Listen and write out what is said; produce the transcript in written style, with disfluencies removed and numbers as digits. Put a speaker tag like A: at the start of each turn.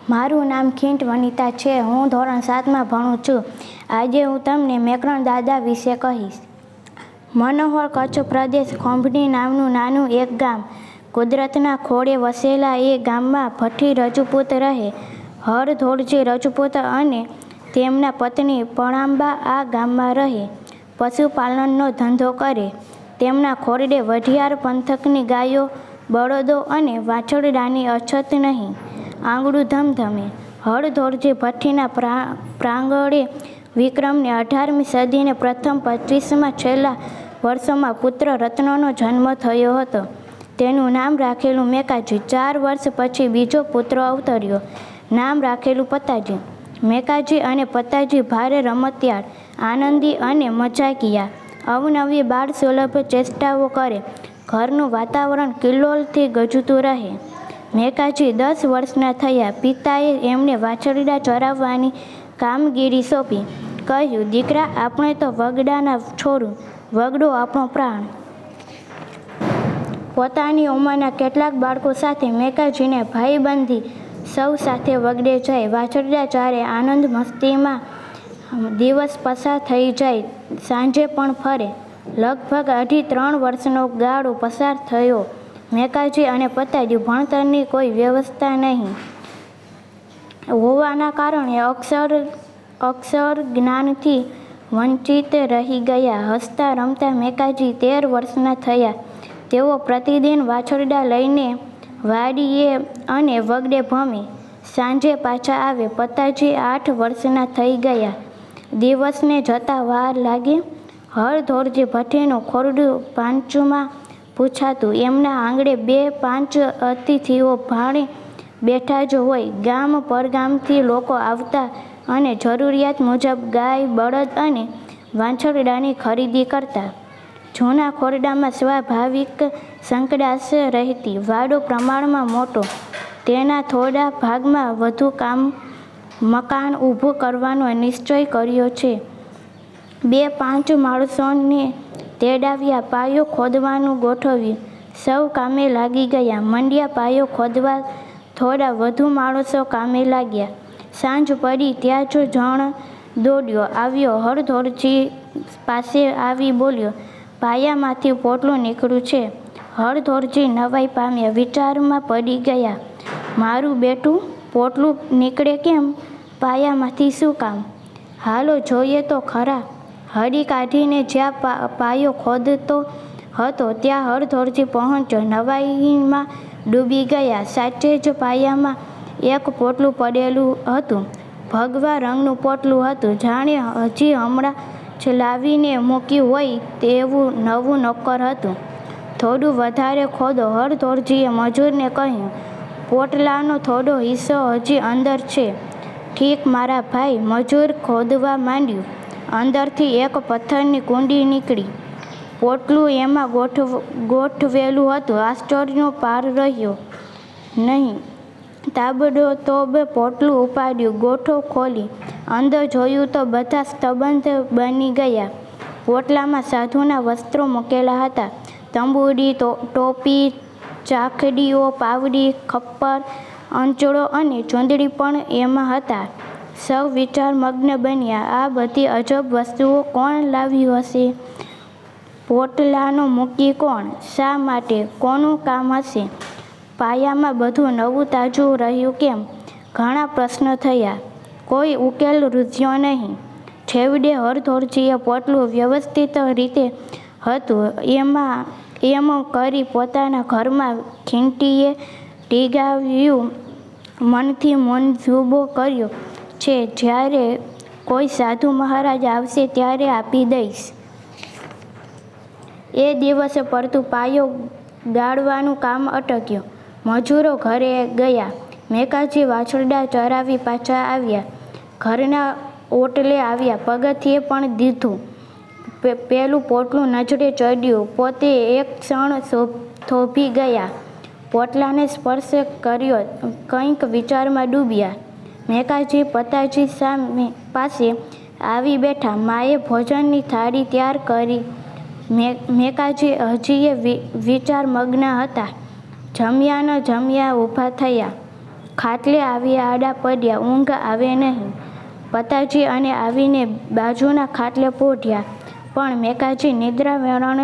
A: મારું નામ ખીંટ વનિતા છે. હું ધોરણ 7માં ભણું છું. આજે હું તમને મેકરણ દાદા વિશે કહીશ. મનોહર કચ્છ પ્રદેશ ખંભણી નામનું નાનું એક ગામ. કુદરતના ખોળે વસેલા એ ગામમાં ભઠ્ઠી રજપૂત રહે. હરધોળજી રજપૂત અને તેમના પત્ની પણાંબા આ ગામમાં રહે. પશુપાલનનો ધંધો કરે. તેમના ખોરડે વઢિયાર પંથકની ગાયો, બળદો અને વાછરડાની અછત નહીં. આંગળું ધમધમે. હરધોળજી ભઠ્ઠીના પ્રાંગણે વિક્રમની 18મી સદીને પ્રથમ 25માં છેલ્લા વર્ષોમાં પુત્ર રત્નનો જન્મ થયો હતો. તેનું નામ રાખેલું મેકાજી. 4 વર્ષ પછી બીજો પુત્ર અવતર્યો. નામ રાખેલું પતાજી. મેકાજી અને પતાજી ભારે રમતિયાળ, આનંદી અને મજાકિયા. અવનવી બાળ સુલભ ચેષ્ટાઓ કરે. ઘરનું વાતાવરણ કિલ્લોલથી ગજતું રહે. મેકાજી 10 વર્ષના થયા. પિતાએ એમને વાછરડા ચરાવવાની કામગીરી સોંપી. કહ્યું, દીકરા, આપણે તો વગડાના છોરું, વગડો આપણો પ્રાણ. પોતાની ઉંમરના કેટલાક બાળકો સાથે મેકાજીને ભાઈબંધી સૌ સાથે વગડે જાય. વાછરડા ચારે. આનંદ મસ્તીમાં દિવસ પસાર થઈ જાય. સાંજે પણ ફરે. લગભગ 2.5-3 વર્ષનો ગાળો પસાર થયો. મેકાજી અને પતાજી ભણતરની કોઈ વ્યવસ્થા નહીં હોવાના કારણે અક્ષર જ્ઞાનથી વંચિત રહી ગયા. હસતા રમતા મેકાજી 13 વર્ષના થયા. તેઓ પ્રતિદિન વાછરડા લઈને વાડીએ અને વગડે ભમે. સાંજે પાછા આવે. પતાજી 8 વર્ષના થઈ ગયા. દિવસને જતાં વાર લાગે. હરધોળજી ભઠ્ઠીનું ખોરડું પાંચમાં પૂછાતું. એમના આંગણે 2-5 અતિથિઓ ભાણે બેઠા જ હોય. ગામ પરગામથી લોકો આવતા અને જરૂરિયાત મુજબ ગાય, બળદ અને વાછરડાની ખરીદી કરતા. જૂના ખોરડામાં સ્વાભાવિક સંકડાશ રહેતી. વાડો પ્રમાણમાં મોટો. તેના થોડા ભાગમાં વધુ મકાન ઊભું કરવાનો નિશ્ચય કર્યો છે. 2-5 માણસોને તેડાવ્યા. પાયો ખોદવાનું ગોઠવ્યું. સૌ કામે લાગી ગયા. મંડ્યા પાયો ખોદવા. થોડા વધુ માણસો કામે લાગ્યા. સાંજ પડી ત્યાં જ જણ દોડ્યો આવ્યો. હરધોળજી પાસે આવી બોલ્યો, પાયામાંથી પોટલું નીકળ્યું છે. હરધોળજી નવાઈ પામ્યા. વિચારમાં પડી ગયા. મારું બેટું પોટલું નીકળે કેમ? પાયામાંથી શું કામ? હાલો જોઈએ તો ખરા. હળી કાઢીને જ્યાં પાયો ખોદતો હતો ત્યાં હરધોળજી પહોંચ્યો. નવાઈમાં ડૂબી ગયા. સાચે જ પાયામાં એક પોટલું પડેલું હતું. ભગવા રંગનું પોટલું હતું. જાણે હજી હમણાં જ લાવીને મૂક્યું હોય તેવું નવું નક્કોર હતું. થોડું વધારે ખોદો. હરધોળજીએ મજૂરને કહ્યું. પોટલાનો થોડો હિસ્સો હજી અંદર છે. ઠીક મારા ભાઈ. મજૂર ખોદવા માંડ્યું. અંદરથી એક પથ્થરની કુંડી નીકળી. પોટલું એમાં ગોઠવેલું હતું. આશ્ચર્યનો પાર રહ્યો નહીં. તાબડતોબ પોટલું ઉપાડ્યું. ગોઠો ખોલી અંદર જોયું તો બધા સ્તબ્ધ બની ગયા. પોટલામાં સાધુના વસ્ત્રો મૂકેલા હતા. તંબુડી, ટોપી, ચાખડીઓ, પાવડી, ખપ્પર, અંચળો અને ચૂંદડી પણ એમાં હતા. સૌ વિચારમગ્ન બન્યા. આ બધી અજબ વસ્તુઓ કોણ લાવ્યું હશે? પોટલાનો મૂકી કોણ? શા માટે? કોનું કામ હશે? પાયામાં બધું નવું તાજું રહ્યું કેમ? ઘણા પ્રશ્ન થયા. કોઈ ઉકેલ રૂઝ્યો નહીં. છેવટે હરધોળજીએ પોટલું વ્યવસ્થિત રીતે હતું એમ કરી પોતાના ઘરમાં ખીંટીએ ટીંગાવ્યું. મનથી મંજૂબો કર્યો છે, જ્યારે કોઈ સાધુ મહારાજ આવશે ત્યારે આપી દઈશ. એ દિવસે પડતું પાયો ગાળવાનું કામ અટક્યું. મજૂરો ઘરે ગયા. મેકાજી વાછરડા ચરાવી પાછા આવ્યા. ઘરના ઓટલે આવ્યા. પગથિયે પણ દીધું. પેલું પોટલું નજરે ચડ્યું. પોતે એક ક્ષણ થોભી ગયા. પોટલાને સ્પર્શ કર્યો. કંઈક વિચારમાં ડૂબ્યા. મેકાજી પતાજી પાસે આવી બેઠા. માએ ભોજનની થાળી તૈયાર કરી. મેકાજી હજીએ વિચારમગ્ન હતા. જમ્યા ન જમ્યા ઊભા થયા. ખાટલે આવી આડા પડ્યા. ઊંઘ આવે નહીં. પતાજી અને આવીને બાજુના ખાટલે પોઢ્યા, પણ મેકાજી નિદ્રાવરણ